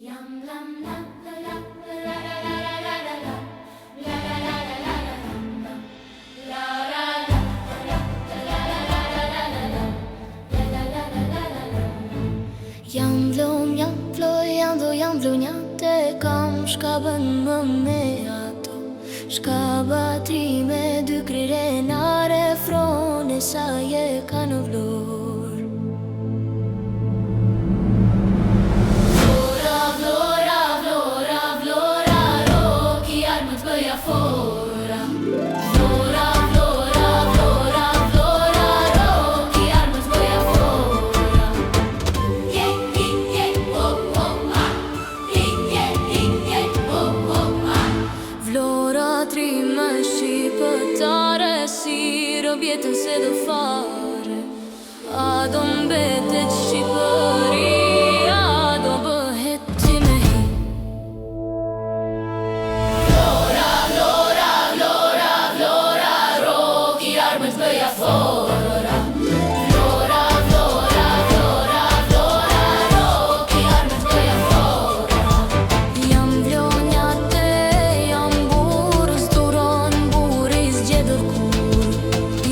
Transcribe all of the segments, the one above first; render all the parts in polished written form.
Jam vlonjate kam shka bën më me ato Shka batri me dy krire na refrone sa je ka në vlor Vlora, vlora, vlora, vlora, roki armët bëja fora Vlora, vlora, vlora, vlora, roki armët bëja fora Vlora tri më shqipëtare si robjetën se do fare A do mbetet Shqipëri, a do bëhet ti me hi Vlora, vlora, vlora, vlora, roki armët bëja fora Vlora, vlora, vlora, vlora, roki armët bëja fora Jam vlonjate, jam burës, duron buris gjedër kur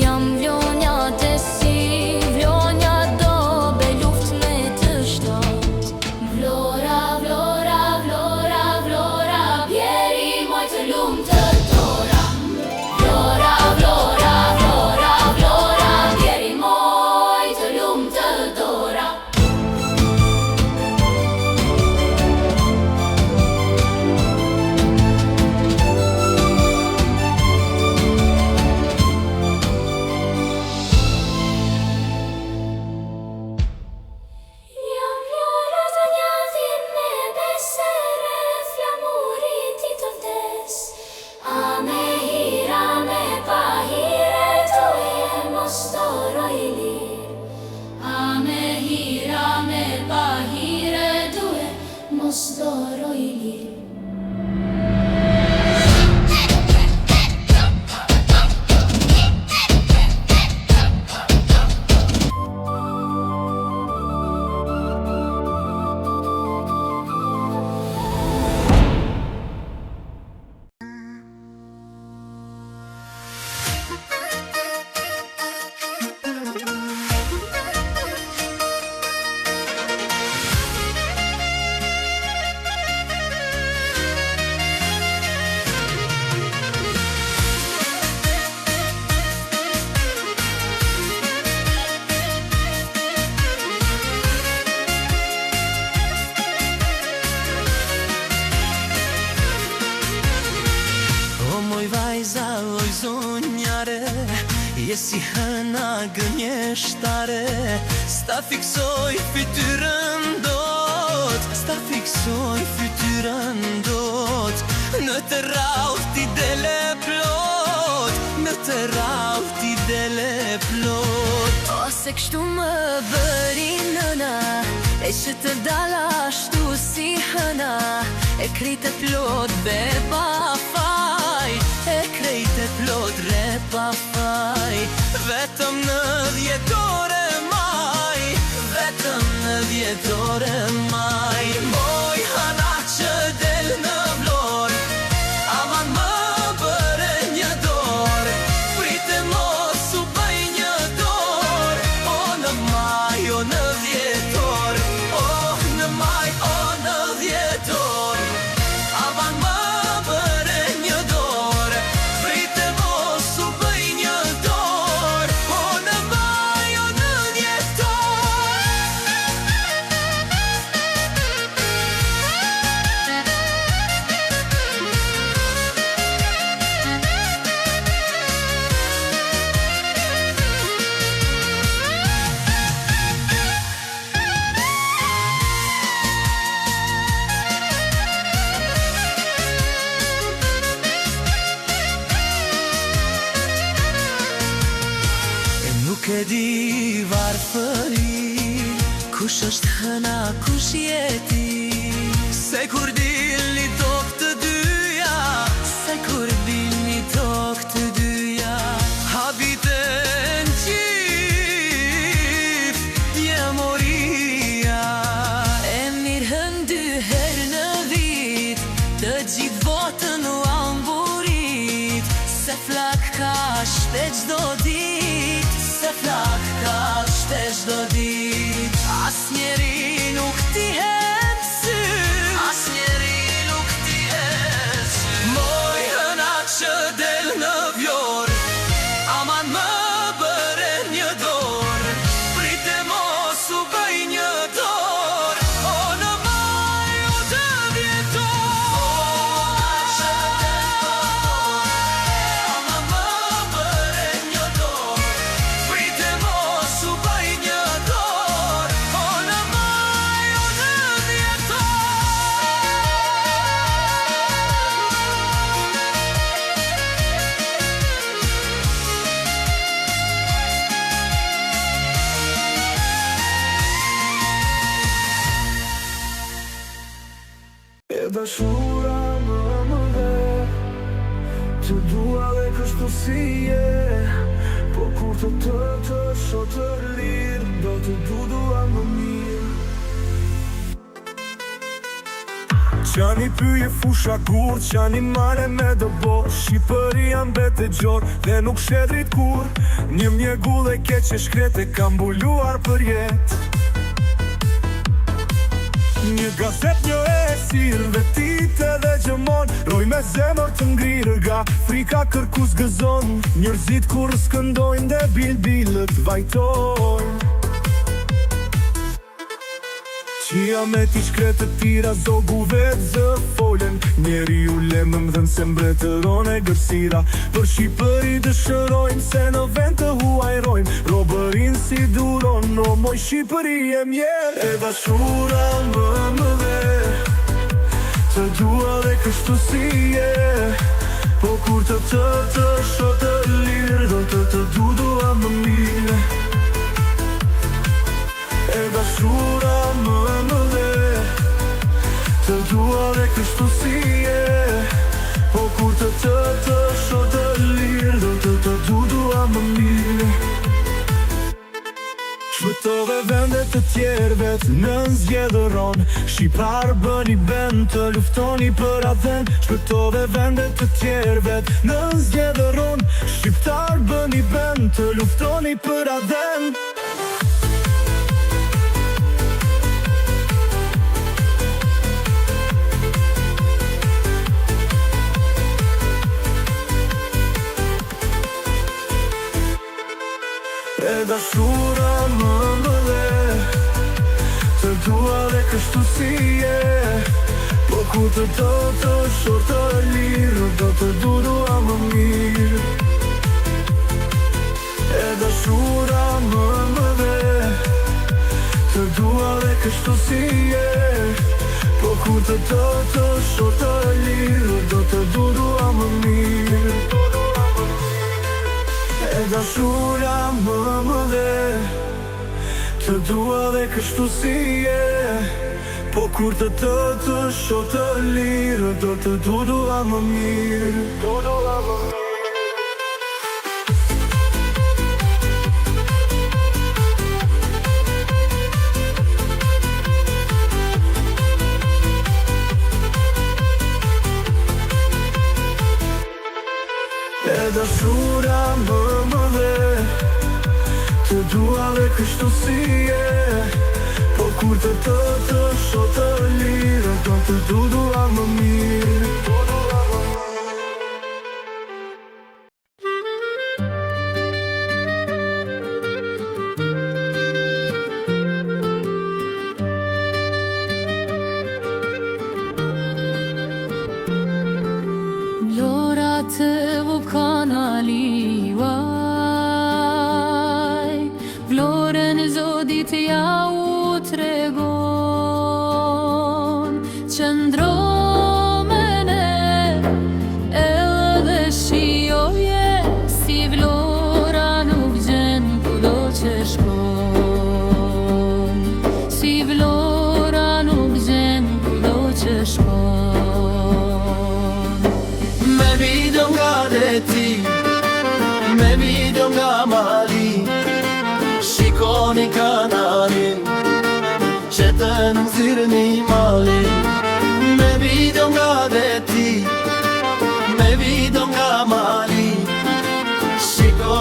Jam vlonjate si vlonja dobe luft me të shtat Vlora, vlora, vlora, vlora, bjeri moj të lumë të tora Vlora, vlora, vlora, vlora, bjeri moj të lumë të tora Jam vlora të njatin me besere, flamurit i të vdes A me hira, me pa hire, to e mos toro i lir A me hira, me pa hire, to e mos toro i lir O moj vajza, oj zonjare, je si hëna gënjeshtare Sta fiksoj fytyrën dot, sta fiksoj fytyrën dot Në të rauth ti dele plot, në të rauth ti dele plot Ose kështu më bëri nëna E që të dala ashtu si hëna E krejt e plot be pa faj E krejt e plot re pa faj Vetëm në dhjetore maj Vetëm në dhjetore maj Moj hana që del në vlor Aman më bëre një dor Prite mos u bëj një dor O në maj, o në dhjetor O në maj, o në dhjetor Aman më bëre një dor Prite mos u bëj një dor O në maj, o në dhjetor Nuk e di varfëri Kush është hëna, kush jeti Se kur dilni tokë të dyja Se kur dilni tokë të dyja Habiten qift Djemoria E mirë hën dy herë dhe çdo dit, se flak ka shte çdo dit. As njeri nuk t'i hen sy, as njeri nuk t'i hen sy. Moj hëna që del në vjor, aman më bëre një dor, prite mos u bëj një dor, o në maj u të vjetor. Që del në vjor, aman më bëre një dor, prite mos u bëj një dor, o në maj u të vjetor. E dashura më dhe, të dua dhe kështu si je. Po kur të shoh të lirë, do të dua më mirë. Qani pyje fusha kur, qani male me dëbo. Shqipëria mbet e gjor dhe nuk shedrit kur. Një mjegull e keq e shkrete kam mbuluar për jet. Një gazet një esir, vetit edhe gjëmon. Roj me zemër të ngrirë ga, frika kërkus gëzon. Njërzit kur skëndojnë dhe bilbilët vajtojnë. Qia me t'i shkretë tira zogu vetë zë folen. Njeri u lemëm dhe se mbretëron e gërsira. Për Shqipëri dëshërojnë se në vend të huajrojnë. Robërin si duron, no moj Shqipëri e mjerë. E dashura më dhe, të dua dhe kështu si je. Po kur të shoh të lirë, do të dua më mirë. E dashura më dhe, të dua dhe kështu si je. Po kur të shoh të lirë, do të dua më mirë. Shpëtove vendet të tjerëvet në zgjedhëron. Shqiptar bëni bend të luftoni për atë. Shpëtove vendet të tjerëvet në zgjedhëron. Shqiptar bëni bend të luftoni për atë. E dashura më dhe, të dua dhe kështu si je. Po kur të shoh të lirë, do të dua më mirë. E dashura më dhe, të dua dhe kështu si je. Po kur të shoh të lirë, do të dua më mirë. E dashura më dhe, të dua dhe kështu si je. Po kur të shoh të lirë, do të dua më mirë. E dashura më dhe, të dua dhe kështu si je. Po kur të shoh të lirë, do të dua më mirë. Të vukanali vaj, vlorën e zodit ja u tregon. Qëndro me ne, edhe shioje, si vlora nuk gjen kudo që shkon. Si vlora nuk gjen kudo që shkon. Me video nga mali, shikoni kanalin, që të nëzirë një malin. Me video nga veti, me video nga mali, shikoni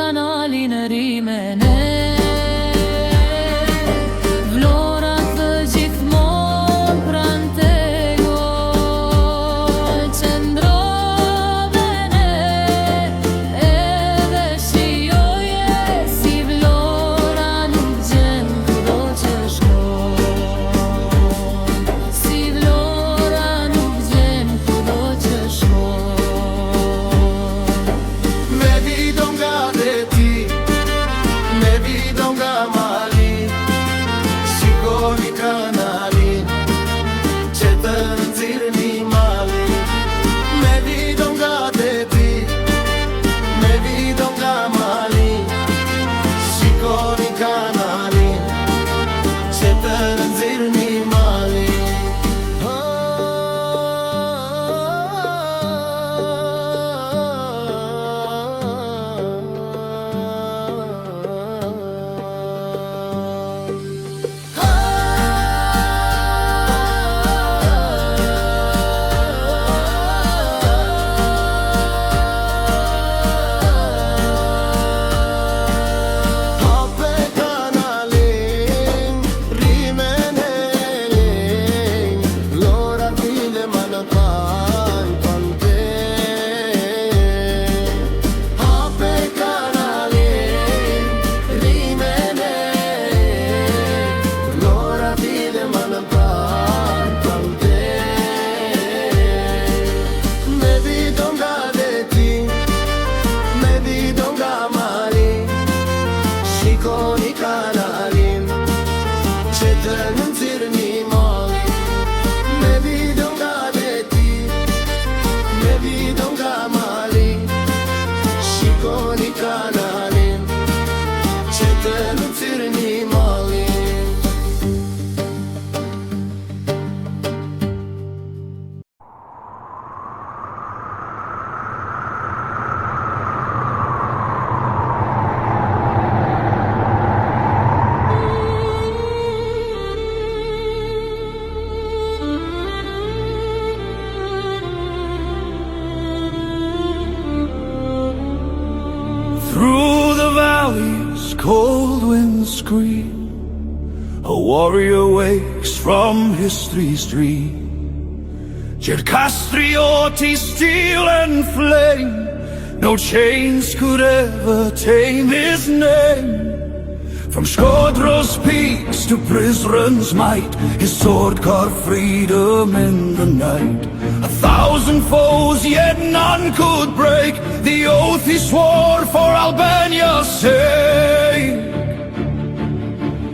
kanalin e rimene. Vlorat të gjithmonë pran tegoj, qëndrove ne, edhe shijoje si vlora nuk gjen kudo që shkon, si vlora nuk gjen kudo që shkon. Me vidon nga deti, me vidon nga mali, shikoni kanalin që të nxirrni mali. Me vidon nga deti, me vidon nga mali, shikoni kanalin që të nxirrni mali. Hape kanalin, rimene, vlora tile manakaj pante. Hape kanalin, rimene, vlora tile manakaj pante. Me vidon nga deti, me vidon nga mali, shikoni kanalin që të nxirrni mali. Me vidon nga deti, me vidon nga mali, shikoni kanalin që të nxirrni mali. Through the valleys, cold winds scream. A warrior wakes from history's dream. Castrioti, steel and flame. No chains could ever tame his name. From Skodro's peaks to Prizren's might, his sword carved freedom in the night. 1,000 foes, yet none could break the oath he swore for Albania's sake.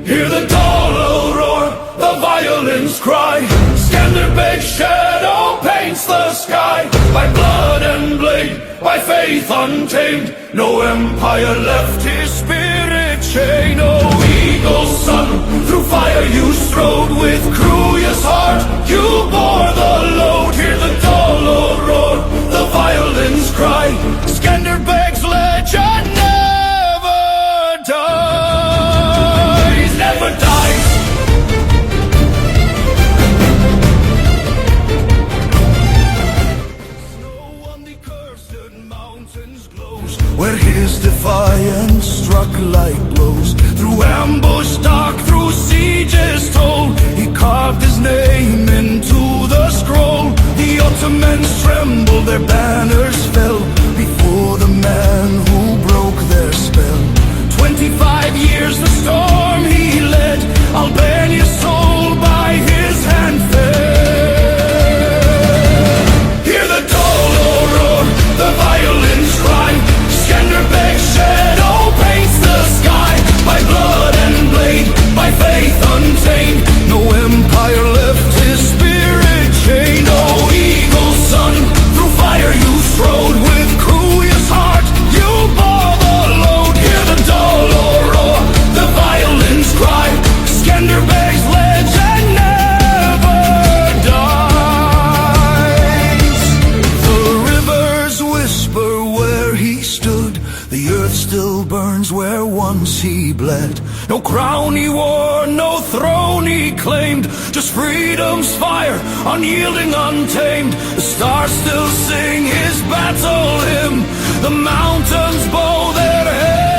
Hear the Dolo roar, the violins cry. Skanderbeg's shadow paints the sky. By blood and blade, by faith untamed, no empire left his spirit chained. Oh, eagle's son, through fire you strode. With Cruya's heart, you bore the load. Hear the Dolo roar, the violins cry. Skanderbeg's legend never dies, never dies. Snow on the cursed mountains glows, where his defiance struck like blows. Through ambush dark, through sieges told, he carved his name into the scroll. The Ottomans trembled, their banners fell before the man who broke their spell. 25 years the storm he led, Albania's soul by his hand fell. Hear the Dolo roar, the violins cry. Skanderbeg's shadow paints the sky. By blood and blade, by faith untamed, no empire left his spirit chained. Oh, eagle's son, through fire you strode. With Cruya's heart, you bore the load. Hear the Dolo roar, the violins cry. Skanderbeg's legend never dies. The rivers whisper where he stood, the earth still burns where once he bled. No crown he wore, no throne he claimed, just freedom's fire, unyielding, untamed. The stars still sing his battle hymn, the mountains bow their heads.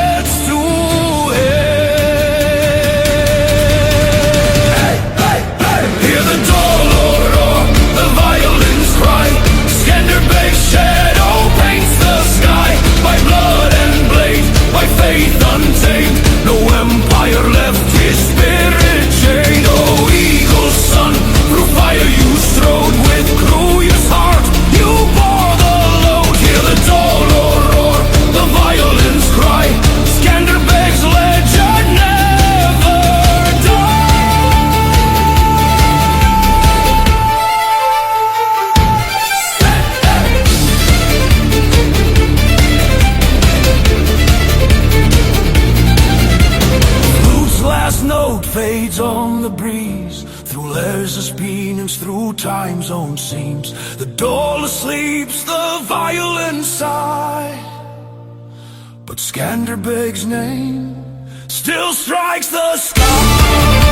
fades on the breeze, through layers of spinings, through time zone seams. The dollar sleeps, the violin sigh, but Skanderbeg's name still strikes the sky.